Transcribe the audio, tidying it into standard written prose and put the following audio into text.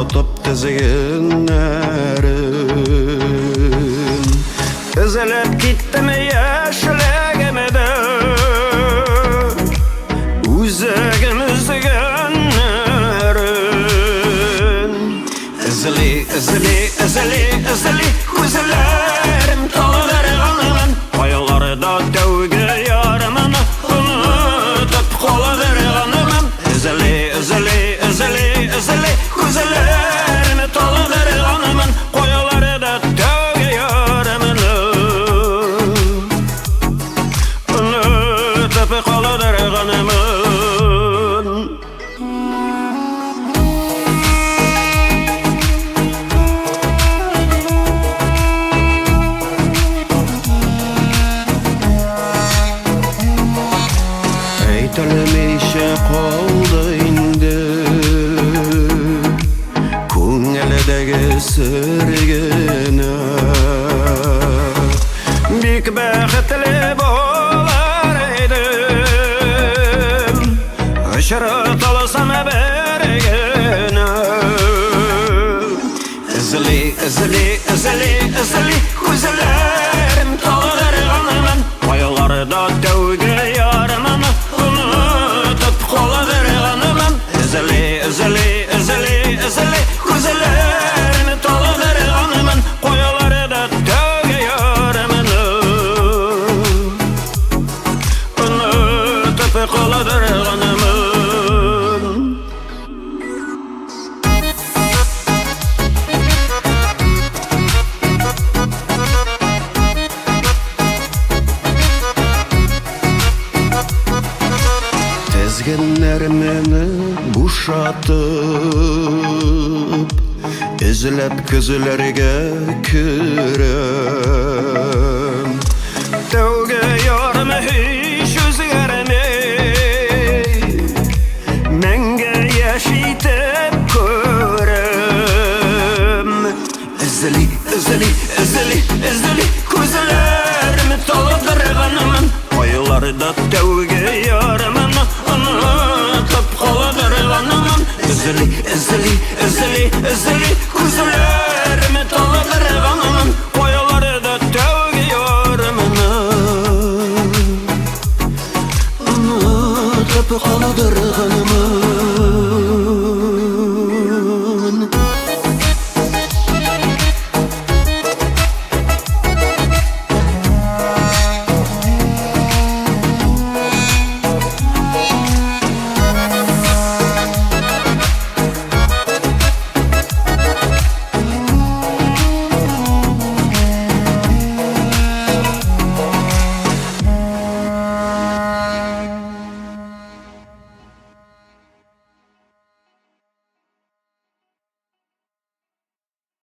unutup dizginlerin Üzülüp gittim yaşlıgimde Üzgün üzgünlerin Üzüli, üzüli, üzüli, üzüli Gözlerim toladır kanımın Koyularda tövge yarımın Unutup koladır kanımın Üzüli, üzüli, üzüli, üzüli Gözlerim toladır kanımın Koyularda tövge yarımın Unutup koladır kanımın Aytılmışa qaldı indi Ko'ngildagi sirgina Bek baxtli bo'lar edim Ishrat olsam birgina Izli, izli, izli, izli Ko'zlarim to'lar g'amman Qoyalarda tövge yarımın Unutup koladır kanımın Izli, izli, izli, izli Gözlerim to'lar kanımın Qoyalarda tövge yarımın Unutup koladır kanımın Tezginlerimi boşatıp Izlep gözlerge kürüm Tövge yarımı hiç özgermey Menge yaşaytıp körüm Izli, izli, izli, izli Gözlerimi to'ldir kanımın Koyularda tövge yarımın Unutup koladır kanımın Izli, izli, izli, izli Gözlerimi to'ldir kanımın Koyularda tövge yarımın Unutup koladır kanımın